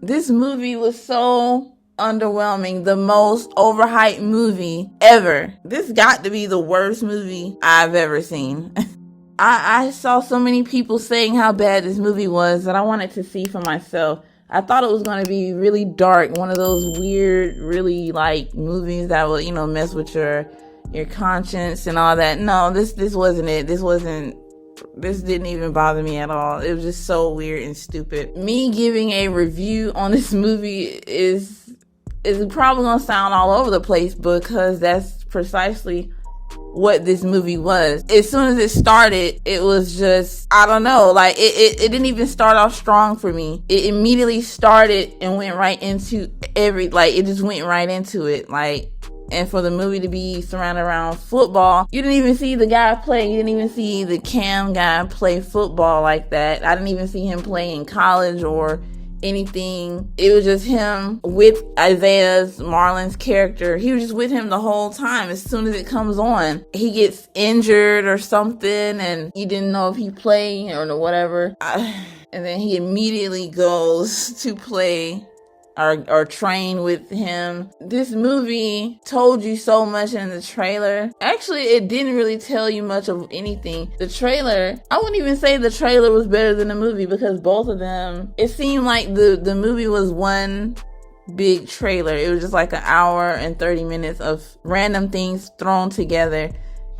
This movie was so underwhelming. The most overhyped movie ever. This got to be the worst movie I've ever seen. I saw so many people saying how bad this movie was that I wanted to see for myself. I thought it was going to be really dark, one of those weird, really like movies that will, mess with your conscience and all that. No, this wasn't it. This didn't even bother me at all. It was just so weird and stupid. Me giving a review on this movie is probably gonna sound all over the place because that's precisely what this movie was. As soon as it started, it was just, I don't know, like it didn't even start off strong for me. It immediately started and went right into it just went right into it. And for the movie to be surrounded around football, you didn't even see the guy play. You didn't even see the Cam guy play football like that. I didn't even see him play in college or anything. It was just him with Marlon's character. He was just with him the whole time. As soon as it comes on, he gets injured or something and you didn't know if he played or whatever. And then he immediately goes to play or train with him. This movie told you so much in the trailer. Actually, it didn't really tell you much of anything. The trailer, I wouldn't even say the trailer was better than the movie because both of them, it seemed like the movie was one big trailer. It was just like an hour and 30 minutes of random things thrown together.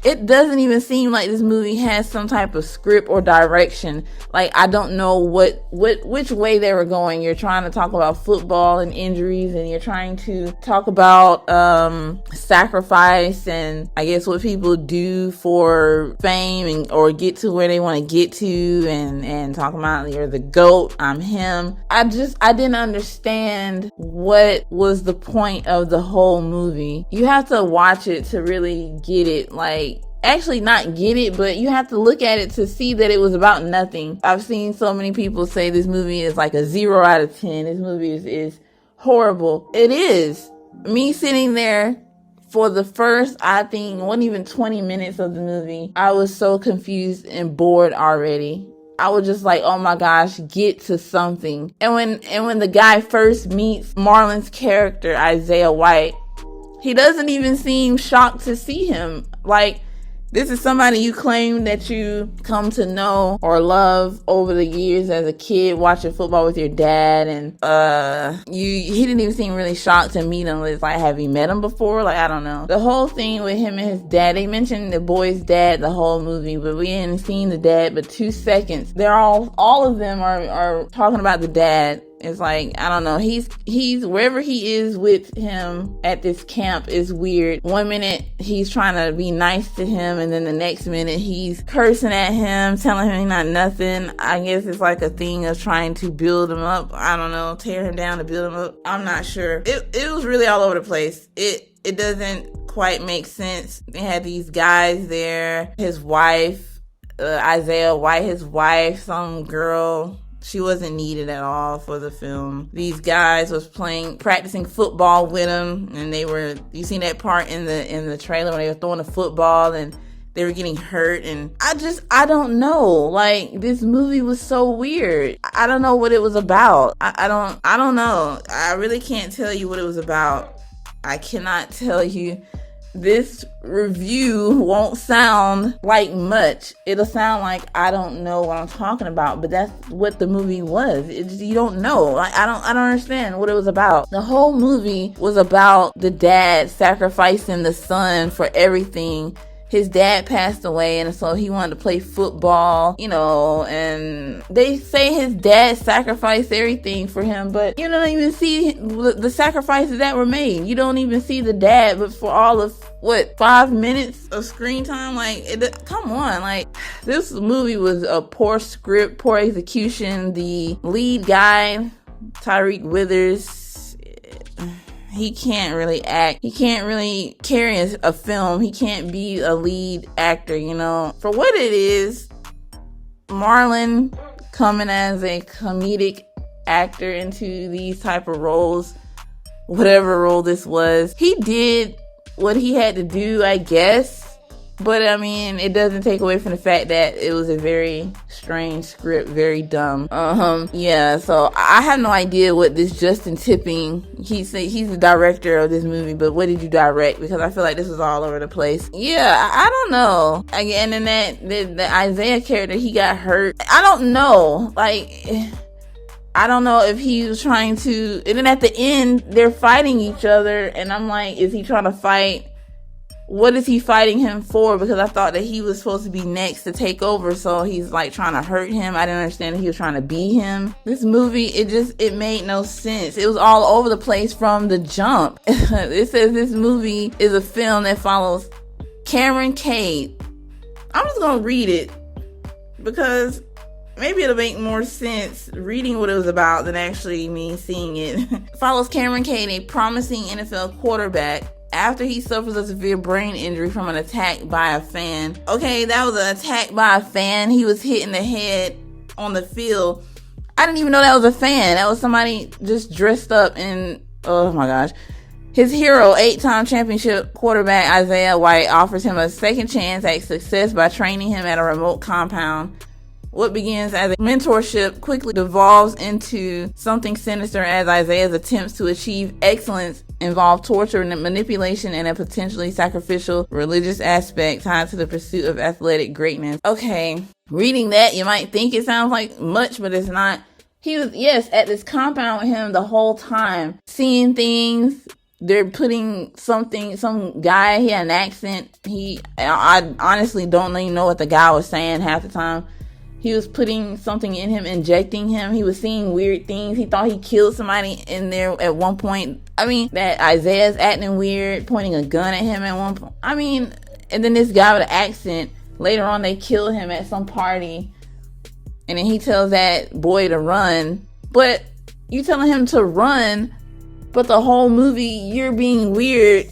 It doesn't even seem like this movie has some type of script or direction. Like, I don't know which way they were going. You're trying to talk about football and injuries, and you're trying to talk about sacrifice and I guess what people do for fame or get to where they want to get to, and talking about you're the GOAT, I'm him. I didn't understand what was the point of the whole movie. You have to watch it to really get it. Actually not get it, but you have to look at it to see that it was about nothing. I've seen so many people say this movie is like a 0 out of 10. This movie is horrible. It is. Me sitting there for the first, I think, wasn't even 20 minutes of the movie, I was so confused and bored already. I was just like, oh my gosh, get to something. And when the guy first meets Marlon's character, Isaiah White, he doesn't even seem shocked to see him. Like, this is somebody you claim that you come to know or love over the years as a kid watching football with your dad, and he didn't even seem really shocked to meet him. It's like, have you met him before? Like, I don't know. The whole thing with him and his dad, they mentioned the boy's dad the whole movie, but we hadn't seen the dad but 2 seconds. They're all of them are talking about the dad. It's like, I don't know, he's wherever he is with him at this camp is weird. One minute he's trying to be nice to him, and then the next minute he's cursing at him, telling him he's not nothing. I guess it's like a thing of trying to build him up. I don't know, tear him down to build him up. I'm not sure. It was really all over the place. It doesn't quite make sense. They had these guys there, his wife, Isaiah White, his wife, some girl. She wasn't needed at all for the film. These guys was practicing football with him, and you seen that part in the trailer when they were throwing the football and they were getting hurt, and I don't know. Like, this movie was so weird. I don't know what it was about. I don't know. I really can't tell you what it was about. I cannot tell you. This review won't sound like much. It'll sound like I don't know what I'm talking about, but that's what the movie was. You don't know. Like, I don't understand what it was about. The whole movie was about the dad sacrificing the son for everything. His dad passed away, and so he wanted to play football, and they say his dad sacrificed everything for him, but you don't even see the sacrifices that were made. You don't even see the dad, but for all of 5 minutes of screen time, come on, this movie was a poor script, poor execution. The lead guy, Tyriq Withers, he can't really act. He can't really carry a film. He can't be a lead actor, For what it is, Marlon coming as a comedic actor into these type of roles, whatever role this was, he did what he had to do, I guess. But I mean, it doesn't take away from the fact that it was a very strange script, very dumb. Yeah, so I have no idea what this Justin Tipping, he's the director of this movie, but what did you direct? Because I feel like this was all over the place. Yeah, I don't know. Again, and the Isaiah character, he got hurt. I don't know. Like, I don't know if he was trying to, and then at the end, they're fighting each other, and I'm like, is he trying to fight? What is he fighting him for? Because I thought that he was supposed to be next to take over, so he's like trying to hurt him. I didn't understand that he was trying to be him. This movie, it made no sense. It was all over the place from the jump. It says this movie is a film that follows Cam Cade. I'm just gonna read it because maybe it'll make more sense reading what it was about than actually me seeing it. Follows Cam Cade, a promising NFL quarterback, after he suffers a severe brain injury from an attack by a fan. Okay, that was an attack by a fan. He was hit in the head on the field. I didn't even know that was a fan. That was somebody just dressed up in, oh my gosh. His hero, 8-time championship quarterback Isaiah White, offers him a second chance at success by training him at a remote compound. What begins as a mentorship quickly devolves into something sinister as Isaiah's attempts to achieve excellence involve torture and manipulation and a potentially sacrificial religious aspect tied to the pursuit of athletic greatness. Okay, reading that, you might think it sounds like much, but it's not. He was, yes, at this compound with him the whole time, seeing things. They're putting some guy, he had an accent. I honestly don't even know what the guy was saying half the time. He was putting something in him, injecting him. He was seeing weird things. He thought he killed somebody in there at one point. I mean, that Isaiah's acting weird, pointing a gun at him at one point. I mean, and then this guy with an accent, later on they kill him at some party. And then he tells that boy to run. But you telling him to run, but the whole movie, you're being weird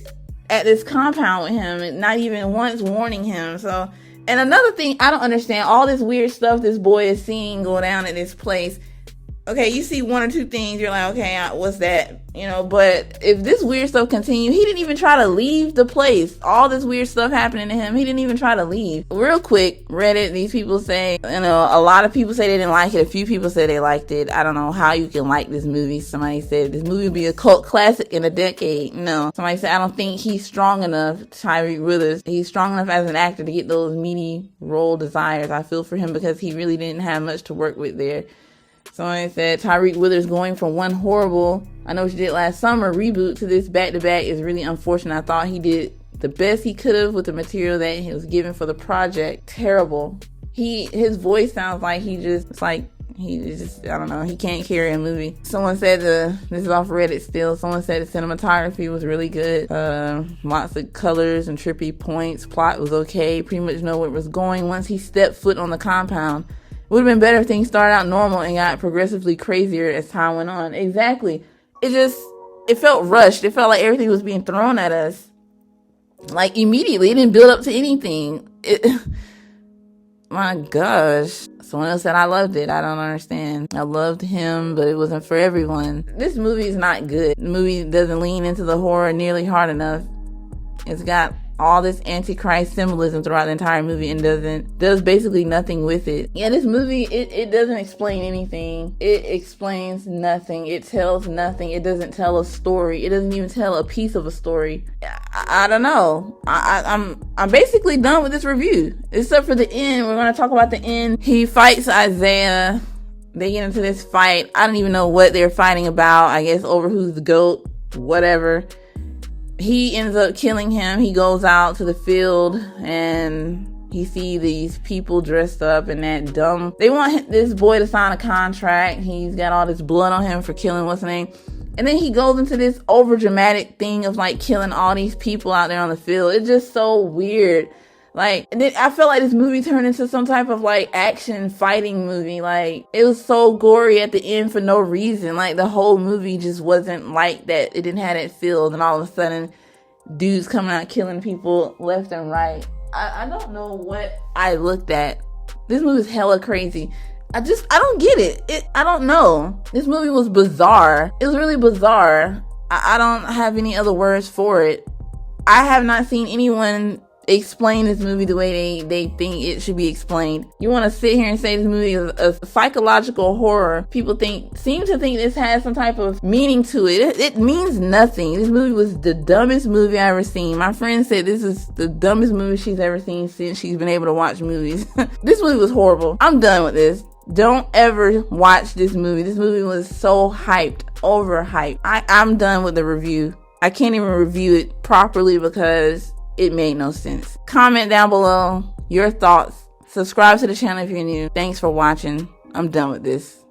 at this compound with him and not even once warning him. So, and another thing, I don't understand all this weird stuff this boy is seeing go down at this place. Okay, you see one or two things, you're like, okay, what's that? You know, but if this weird stuff continues, he didn't even try to leave the place. All this weird stuff happening to him, he didn't even try to leave. Real quick, Reddit, these people say, you know, a lot of people say they didn't like it. A few people say they liked it. I don't know how you can like this movie. Somebody said this movie would be a cult classic in a decade. No. Somebody said, I don't think he's strong enough, Tyriq Withers. He's strong enough as an actor to get those meaty role desires. I feel for him because he really didn't have much to work with there. Someone said Tyriq Withers going from one horrible I Know What You Did Last Summer reboot to this back-to-back is really unfortunate. I thought he did the best he could have with the material that he was given for the project. Terrible. His voice sounds like he just I don't know, he can't carry a movie. Someone said this is off Reddit still, someone said the cinematography was really good. Lots of colors and trippy points. Plot was okay. Pretty much know where it was going once he stepped foot on the compound. Would have been better if things started out normal and got progressively crazier as time went on. Exactly. It felt rushed. It felt like everything was being thrown at us. Like immediately. It didn't build up to anything. My gosh. Someone else said I loved it. I don't understand. I loved him, but it wasn't for everyone. This movie is not good. The movie doesn't lean into the horror nearly hard enough. It's got all this antichrist symbolism throughout the entire movie and does basically nothing with it. Yeah, this movie, it doesn't explain anything. It explains nothing. It tells nothing. It doesn't tell a story. It doesn't even tell a piece of a story. I don't know. I'm basically done with this review. Except for the end. We're going to talk about the end. He fights Isaiah. They get into this fight. I don't even know what they're fighting about. I guess over who's the GOAT. Whatever. He ends up killing him. He goes out to the field and he sees these people dressed up in that dumb. They want this boy to sign a contract. He's got all this blood on him for killing what's the name. And then he goes into this over dramatic thing of like killing all these people out there on the field. It's just so weird. Like, and then I felt like this movie turned into some type of like action fighting movie. Like, it was so gory at the end for no reason. Like, the whole movie just wasn't like that. It didn't have that feel. And all of a sudden, dudes coming out killing people left and right. I don't know what I looked at. This movie's hella crazy. I don't get it. I don't know. This movie was bizarre. It was really bizarre. I don't have any other words for it. I have not seen anyone explain this movie the way they think it should be explained. You want to sit here and say this movie is a psychological horror. People seem to think this has some type of meaning to it. It means nothing. This movie was the dumbest movie I ever seen. My friend said this is the dumbest movie she's ever seen since she's been able to watch movies. This movie was horrible. I'm done with this. Don't ever watch this movie. This movie was so hyped, overhyped. I'm done with the review. I can't even review it properly because it made no sense. Comment down below your thoughts. Subscribe to the channel if you're new. Thanks for watching. I'm done with this.